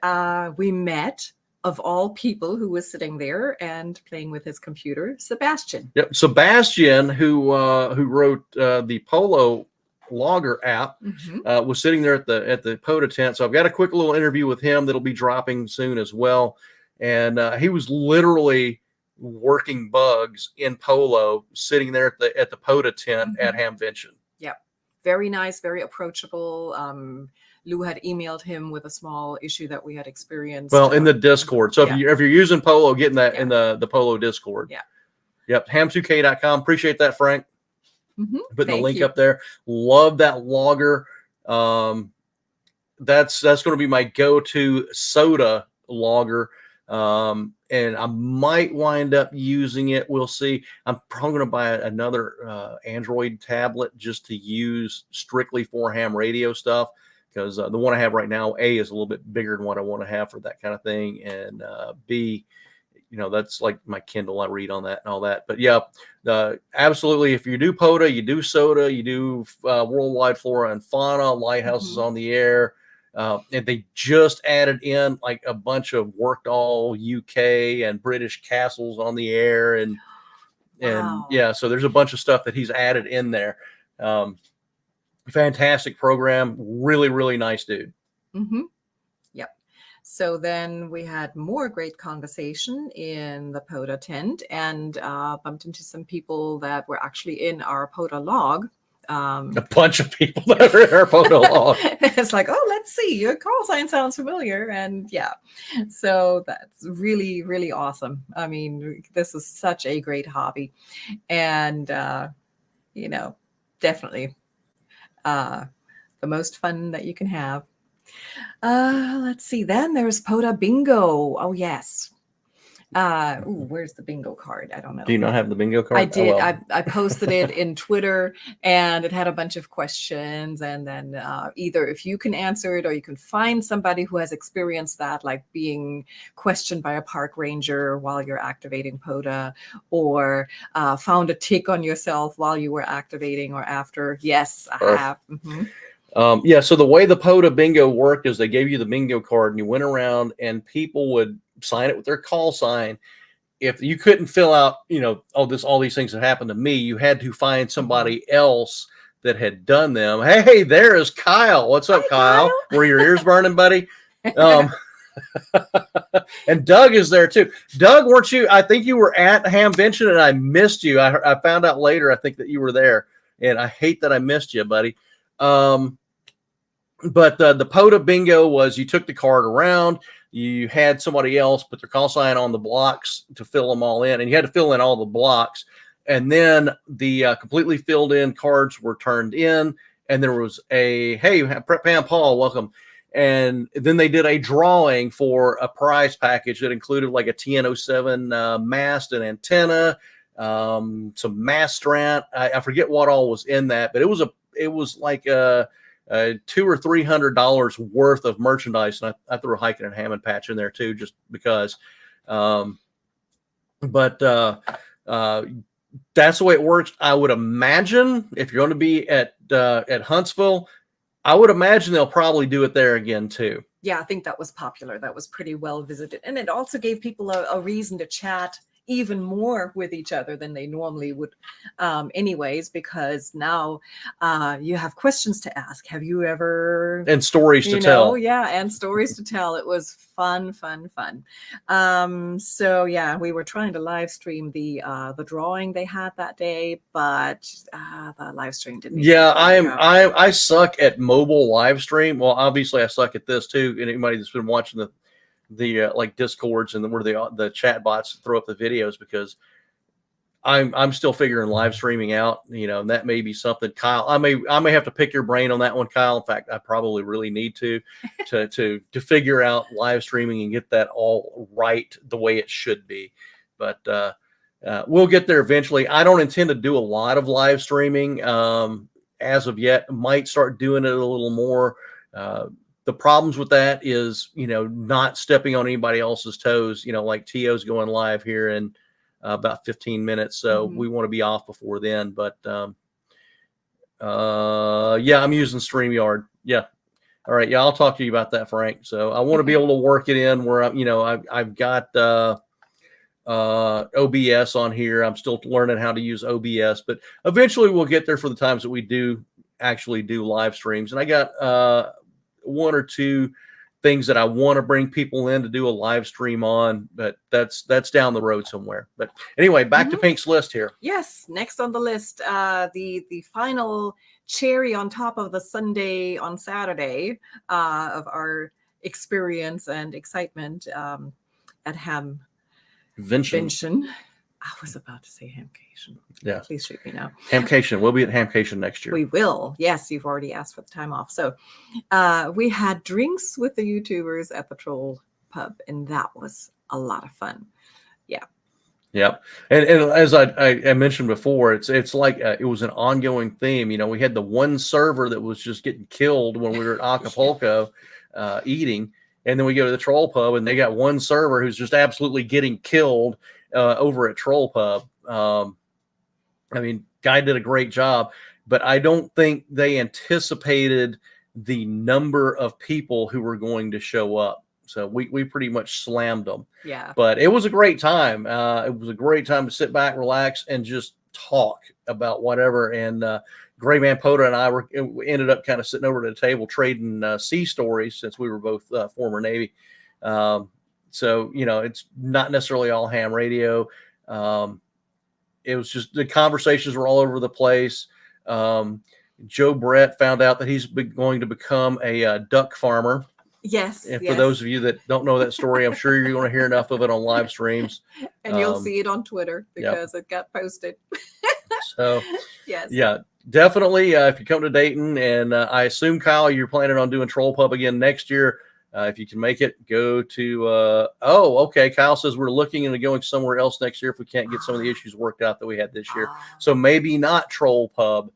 Speaker 2: we met, of all people, who was sitting there and playing with his computer, Sebastian.
Speaker 1: Yep, Sebastian, who wrote the Polo Logger app, was sitting there at the POTA tent. So I've got a quick little interview with him that'll be dropping soon as well. And he was literally working bugs in Polo, sitting there at the POTA tent at Hamvention.
Speaker 2: Yep, very nice, very approachable. Lou had emailed him with a small issue that we had experienced. Well,
Speaker 1: in the Discord. So if you're using Polo, getting that in the Polo Discord.
Speaker 2: Yeah.
Speaker 1: Yep. ham2k.com. Appreciate that, Frank. Putting the link up there. Love that logger. That's going to be my go-to soda logger. And I might wind up using it. We'll see. I'm probably going to buy another Android tablet just to use strictly for ham radio stuff, because the one I have right now, A, is a little bit bigger than what I want to have for that kind of thing, and B, that's like my Kindle. I read on that and all that. But yeah, absolutely. If you do POTA, you do SOTA, you do Worldwide Flora and Fauna, Lighthouses on the Air. And they just added in like a bunch of Worked All UK and British Castles on the Air. And yeah, so there's a bunch of stuff that he's added in there. Fantastic program. Really, really nice dude.
Speaker 2: Yep. So then we had more great conversation in the POTA tent, and bumped into some people that were actually in our POTA log.
Speaker 1: A bunch of people that are in our POTA log.
Speaker 2: It's like, oh, let's see, your call sign sounds familiar. And yeah, so that's really, really awesome. I mean, this is such a great hobby. And, definitely the most fun that you can have. Let's see. Then there's POTA Bingo. Oh, yes. Where's the bingo card? I don't know.
Speaker 1: Do you not have the bingo card?
Speaker 2: I did.
Speaker 1: Oh, well.
Speaker 2: I posted it in Twitter, and it had a bunch of questions. And then either if you can answer it, or you can find somebody who has experienced that, like being questioned by a park ranger while you're activating POTA, or found a tick on yourself while you were activating or after. Yes, I have.
Speaker 1: Yeah, so the way the POTA bingo worked is they gave you the bingo card, and you went around and people would sign it with their call sign. If you couldn't fill out, all these things that happened to me, you had to find somebody else that had done them. Hey, there is Kyle. What's up, Kyle? Were your ears burning, buddy? And Doug is there too. Doug, weren't you? I think you were at Hamvention, and I missed you. I found out later, I think, that you were there, and I hate that I missed you, buddy. But the POTA bingo was, you took the card around, you had somebody else put their call sign on the blocks to fill them all in, and you had to fill in all the blocks. And then the completely filled in cards were turned in, and there was a, hey, Pam Paul, welcome. And then they did a drawing for a prize package that included like a TN07 mast and antenna, some mast strand. I forget what all was in that, but it was like $200 or $300 worth of merchandise, and I threw a hiking and Hammond patch in there too, just because. But that's the way it works. I would imagine if you're going to be at Huntsville, I would imagine they'll probably do it there again too.
Speaker 2: Yeah, I think that was popular. That was pretty well visited, and it also gave people a reason to chat even more with each other than they normally would anyways, because now you have questions to ask. Have you ever,
Speaker 1: and stories to tell.
Speaker 2: Yeah, and stories to tell. It was fun. So yeah, we were trying to live stream the drawing they had that day, but the live stream didn't.
Speaker 1: Yeah, I suck at mobile live stream. Well, obviously I suck at this too, and anybody that's been watching the like Discords and where the chat bots throw up the videos, because I'm still figuring live streaming out, and that may be something, Kyle, I may have to pick your brain on that one, Kyle. In fact, I probably really need to figure out live streaming and get that all right the way it should be. But we'll get there eventually. I don't intend to do a lot of live streaming as of yet. Might start doing it a little more. The problems with that is, not stepping on anybody else's toes, like Tio's going live here in about 15 minutes. So we want to be off before then. But yeah, I'm using StreamYard. Yeah. All right. Yeah, I'll talk to you about that, Frank. So I want to be able to work it in where I've got OBS on here. I'm still learning how to use OBS, but eventually we'll get there for the times that we do actually do live streams. And I got one or two things that I want to bring people in to do a live stream on, but that's down the road somewhere. But anyway, back to Pink's list here.
Speaker 2: Yes, next on the list, the final cherry on top of the Sunday on Saturday of our experience and excitement at Hamvention. I was about to say Hamcation.
Speaker 1: Yeah.
Speaker 2: Please shoot me now.
Speaker 1: Hamcation. We'll be at Hamcation next year.
Speaker 2: We will. Yes, you've already asked for the time off. So we had drinks with the YouTubers at the Troll Pub, and that was a lot of fun. Yeah.
Speaker 1: Yep. And as I mentioned before, it's like it was an ongoing theme. We had the one server that was just getting killed when we were at Acapulco eating. And then we go to the Troll Pub, and they got one server who's just absolutely getting killed over at Troll Pub. I mean, guy did a great job, but I don't think they anticipated the number of people who were going to show up. So we pretty much slammed them.
Speaker 2: Yeah.
Speaker 1: But it was a great time. It was a great time to sit back, relax, and just talk about whatever. And Gray Man POTA and I ended up kind of sitting over at the table trading sea stories, since we were both former Navy. So, it's not necessarily all ham radio. It was just the conversations were all over the place. Joe Brett found out that he's going to become a duck farmer.
Speaker 2: Yes.
Speaker 1: And for
Speaker 2: yes.
Speaker 1: those of you that don't know that story, I'm sure you're going to hear enough of it on live streams.
Speaker 2: And you'll see it on Twitter because it got posted.
Speaker 1: So,
Speaker 2: yes.
Speaker 1: Yeah, definitely. If you come to Dayton, and I assume, Kyle, you're planning on doing Troll Pub again next year. If you can make it, go to, okay. Kyle says we're looking into going somewhere else next year if we can't get some of the issues worked out that we had this year. So maybe not Troll Pub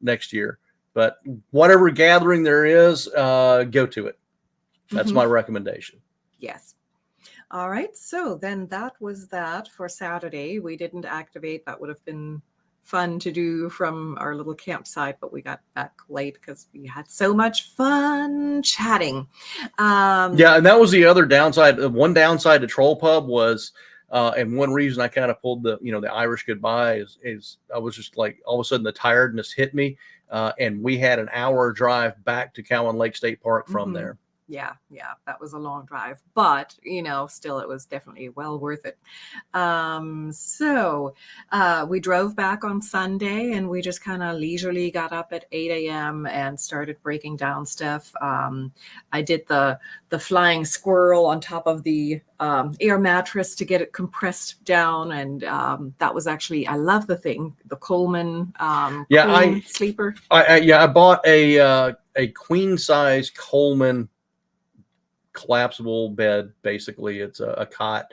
Speaker 1: next year, but whatever gathering there is, go to it. That's my recommendation.
Speaker 2: Yes. All right. So then that was that for Saturday. We didn't activate. That would have been fun to do from our little campsite, but we got back late because we had so much fun chatting.
Speaker 1: Yeah, and that was the other downside. One downside to Troll Pub was, and one reason I kind of pulled the Irish goodbye is I was just like, all of a sudden the tiredness hit me, and we had an hour drive back to Cowan Lake State Park from there.
Speaker 2: Yeah, that was a long drive, but still it was definitely well worth it. So we drove back on Sunday, and we just kind of leisurely got up at 8 a.m. and started breaking down stuff. I did the flying squirrel on top of the air mattress to get it compressed down, and that was actually, I love the thing, the Coleman queen sleeper.
Speaker 1: I bought a queen size Coleman collapsible bed. Basically, it's a cot.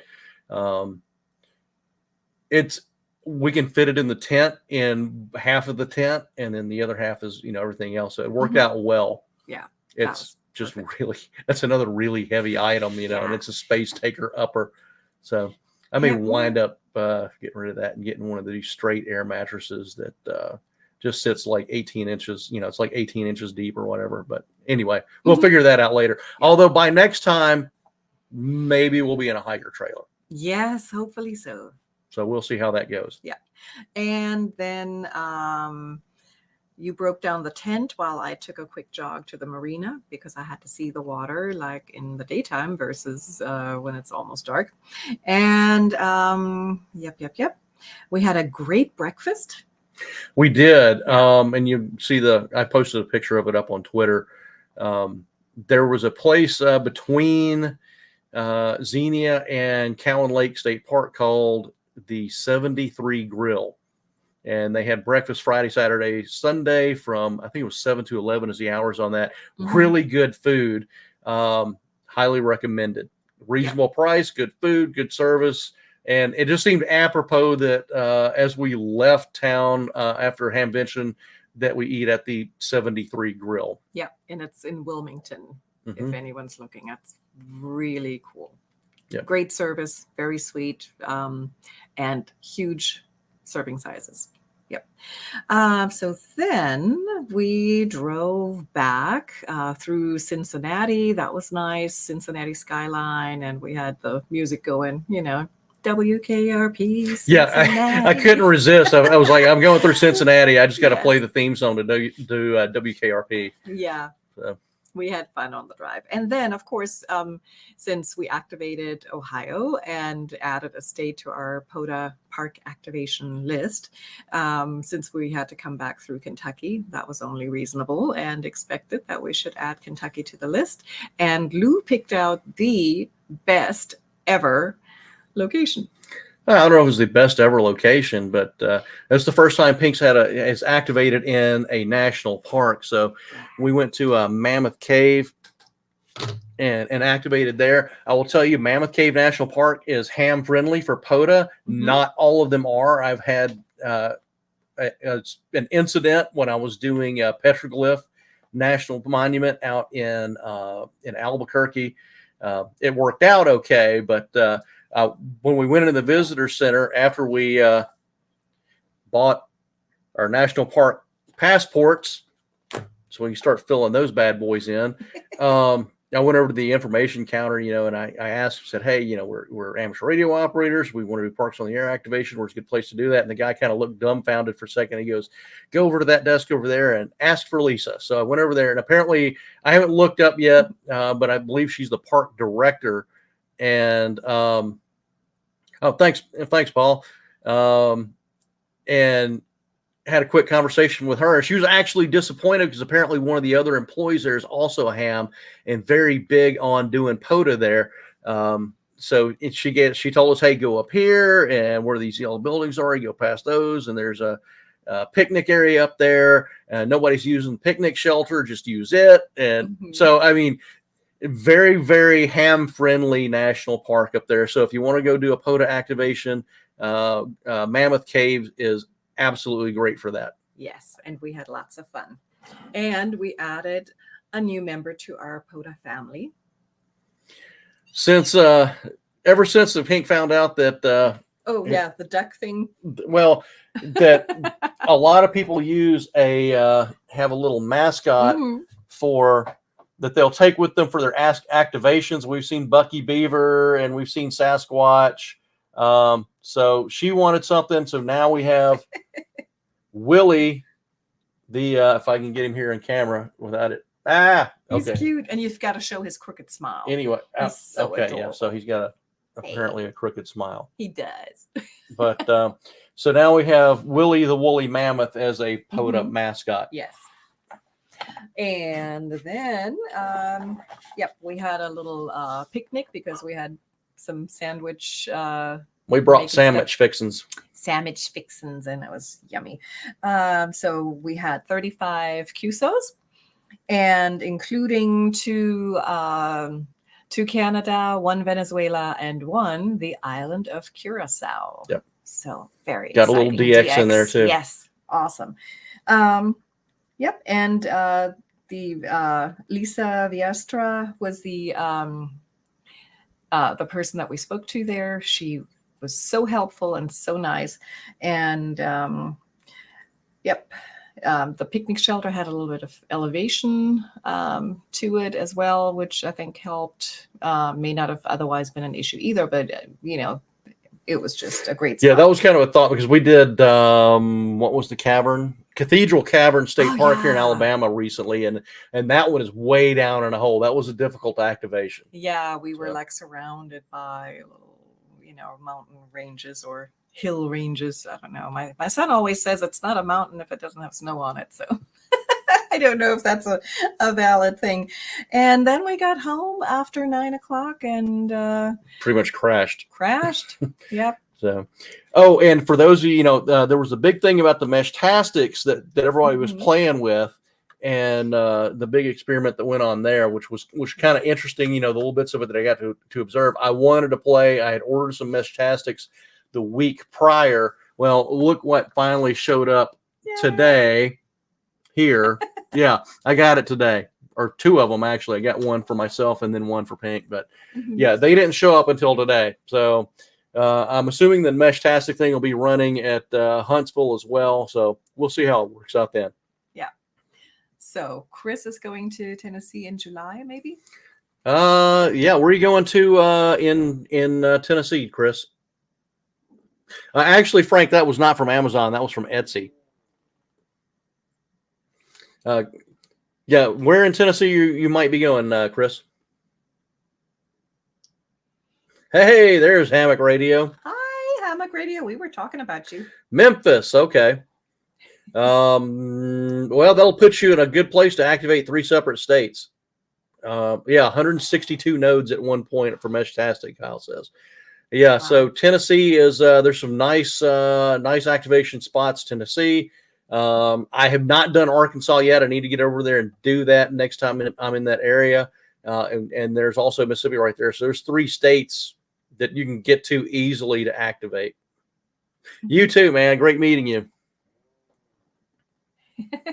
Speaker 1: We can fit it in the tent, in half of the tent, and then the other half is everything else. So it worked out well.
Speaker 2: Yeah,
Speaker 1: it's just really, that's another really heavy item, and it's a space taker upper. So I may wind up getting rid of that and getting one of these straight air mattresses that just sits like 18 inches, it's like 18 inches deep or whatever. But anyway, we'll figure that out later. Although by next time, maybe we'll be in a hiker trailer.
Speaker 2: Yes, hopefully so.
Speaker 1: So we'll see how that goes.
Speaker 2: Yeah. And then you broke down the tent while I took a quick jog to the marina because I had to see the water like in the daytime versus when it's almost dark. And yep. We had a great breakfast.
Speaker 1: We did. And you see I posted a picture of it up on Twitter. There was a place between Xenia and Cowan Lake State Park called the 73 Grill. And they had breakfast Friday, Saturday, Sunday from, I think it was 7 to 11 is the hours on that. Really good food. Highly recommended. Reasonable price, good food, good service. And it just seemed apropos that as we left town after Hamvention, that we eat at the 73 Grill.
Speaker 2: Yeah, and it's in Wilmington, if anyone's looking. That's really cool.
Speaker 1: Yep.
Speaker 2: Great service, very sweet, and huge serving sizes. Yep. So then we drove back through Cincinnati. That was nice. Cincinnati skyline, and we had the music going, WKRP.
Speaker 1: Yeah, I couldn't resist. I was like, I'm going through Cincinnati. I just got to play the theme song to do WKRP.
Speaker 2: Yeah.
Speaker 1: So
Speaker 2: we had fun on the drive. And then, of course, since we activated Ohio and added a state to our POTA park activation list, since we had to come back through Kentucky, that was only reasonable and expected that we should add Kentucky to the list. And Lou picked out the best ever location.
Speaker 1: I don't know if it was the best ever location, but that's the first time Pink's is activated in a national park. So we went to Mammoth Cave and activated there. I will tell you, Mammoth Cave National Park is ham friendly for POTA. Not all of them are. I've had an incident when I was doing a petroglyph national monument out in Albuquerque. It worked out okay, but when we went into the visitor center after we bought our national park passports, so we can start filling those bad boys in, I went over to the information counter, and I asked, said, hey, we're amateur radio operators. We want to do Parks on the Air activation. Where's a good place to do that? And the guy kind of looked dumbfounded for a second. He goes, go over to that desk over there and ask for Lisa. So I went over there, and apparently I haven't looked up yet, but I believe she's the park director. And thanks, Paul. And had a quick conversation with her. She was actually disappointed because apparently one of the other employees there is also a ham and very big on doing POTA there. So she told us, hey, go up here and where these yellow buildings are, you go past those, and there's a picnic area up there. Nobody's using the picnic shelter, just use it. And so, I mean, very, very ham friendly national park up there. So if you want to go do a POTA activation, Mammoth Cave is absolutely great for that.
Speaker 2: Yes, and we had lots of fun. And we added a new member to our POTA family.
Speaker 1: Since ever since the Pink found out that
Speaker 2: the duck thing.
Speaker 1: Well, that a lot of people use have a little mascot for that they'll take with them for their activations. We've seen Bucky Beaver and we've seen Sasquatch. So she wanted something. So now we have Willie, if I can get him here in camera without it. Okay.
Speaker 2: He's cute. And you've got to show his crooked smile.
Speaker 1: Anyway.
Speaker 2: He's so adorable.
Speaker 1: Yeah. So he's got apparently a crooked smile.
Speaker 2: He does.
Speaker 1: But, so now we have Willie the Woolly Mammoth as a POTA mascot.
Speaker 2: Yes. And then, we had a little picnic because we had some sandwich.
Speaker 1: We brought sandwich fixins.
Speaker 2: Sandwich fixins, and it was yummy. So we had 35 QSOs, and including two Canada, one Venezuela, and one the island of Curacao.
Speaker 1: Yep.
Speaker 2: So very
Speaker 1: got
Speaker 2: exciting.
Speaker 1: A little DX in there too.
Speaker 2: Yes, awesome. Yep, and the Lisa Viestra was the person that we spoke to there. She was so helpful and so nice. And the picnic shelter had a little bit of elevation to it as well, which I think helped. May not have otherwise been an issue either, but it was just a great spot.
Speaker 1: Yeah, that was kind of a thought because we did what was the cavern? Cathedral Cavern State Park here in Alabama recently, and that one is way down in a hole. That was a difficult activation.
Speaker 2: Yeah, we were like surrounded by little, mountain ranges or hill ranges. I don't know. My son always says it's not a mountain if it doesn't have snow on it. So I don't know if that's a valid thing. And then we got home after 9:00 and
Speaker 1: pretty much crashed.
Speaker 2: Yep.
Speaker 1: So, and for those of you, there was a big thing about the Meshtastics that everybody was playing with, and the big experiment that went on there, which was kind of interesting. The little bits of it that I got to observe. I wanted to play. I had ordered some Meshtastics the week prior. Well, look what finally showed up today here. Yeah, I got it today, or two of them actually. I got one for myself and then one for Pink, but yeah, they didn't show up until today. So. I'm assuming the Meshtastic thing will be running at Huntsville as well. So we'll see how it works out then.
Speaker 2: Yeah. So Chris is going to Tennessee in July, maybe?
Speaker 1: Yeah. Where are you going to in Tennessee, Chris? Actually, Frank, that was not from Amazon. That was from Etsy. Yeah. Where in Tennessee you might be going, Chris? Hey, there's Hammock Radio.
Speaker 2: Hi, Hammock Radio. We were talking about you.
Speaker 1: Memphis. Okay. Well, that'll put you in a good place to activate 3 separate states. 162 nodes at one point for Meshtastic, Kyle says. Yeah. Wow. So Tennessee is, there's some nice activation spots, Tennessee. I have not done Arkansas yet. I need to get over there and do that next time I'm in that area. And there's also Mississippi right there. So there's 3 states that you can get to easily to activate. You too, man. Great meeting you.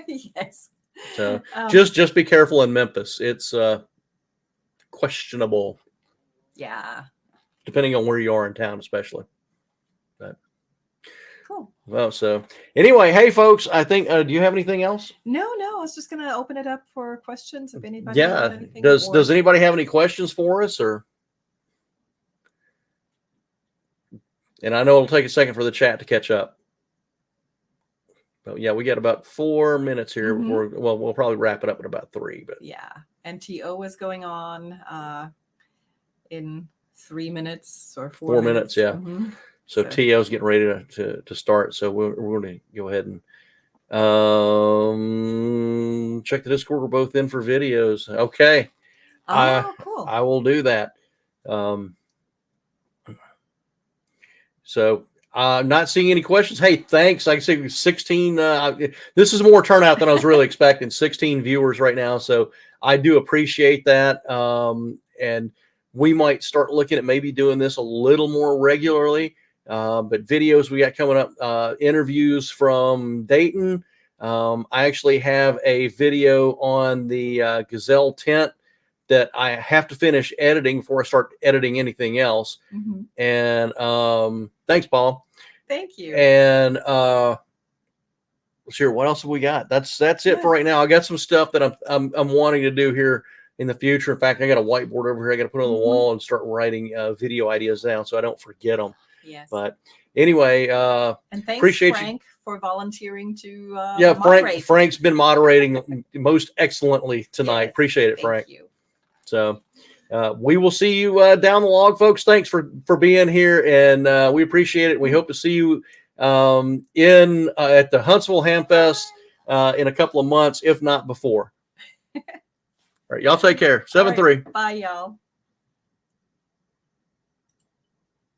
Speaker 2: Yes.
Speaker 1: So just be careful in Memphis. It's questionable.
Speaker 2: Yeah.
Speaker 1: Depending on where you are in town, especially. But
Speaker 2: Cool.
Speaker 1: Well, so anyway, hey folks, I think, do you have anything else?
Speaker 2: No, I was just going to open it up for questions if anybody
Speaker 1: Yeah.
Speaker 2: has anything.
Speaker 1: Does anybody have any questions for us, or? And I know it'll take a second for the chat to catch up. But yeah, we got about 4 minutes here before, well, we'll probably wrap it up in about 3. But
Speaker 2: yeah, and TO is going on in 3 minutes or 4
Speaker 1: minutes. Yeah. So TO's getting ready to start. So we're going to go ahead and check the Discord. We're both in for videos. Okay.
Speaker 2: Cool.
Speaker 1: I will do that. So not seeing any questions. Hey, thanks. Like I say, 16. This is more turnout than I was really expecting. 16 viewers right now. So I do appreciate that. And we might start looking at maybe doing this a little more regularly. But videos we got coming up, interviews from Dayton. I actually have a video on the Gazelle tent that I have to finish editing before I start editing anything else. And thanks, Paul.
Speaker 2: Thank you.
Speaker 1: And sure, what else have we got? That's it for right now. I got some stuff that I'm wanting to do here in the future. In fact, I got a whiteboard over here I got to put on the wall and start writing video ideas down so I don't forget them.
Speaker 2: Yes.
Speaker 1: But anyway,
Speaker 2: and thanks,
Speaker 1: appreciate
Speaker 2: Frank, for volunteering to
Speaker 1: moderate. Frank's been moderating most excellently tonight. Appreciate it, Frank.
Speaker 2: Thank you.
Speaker 1: So we will see you down the log, folks. Thanks for being here, and we appreciate it. We hope to see you in at the Huntsville Hamfest in a couple of months, if not before. All right, y'all take care. 7-3.
Speaker 2: Bye, y'all.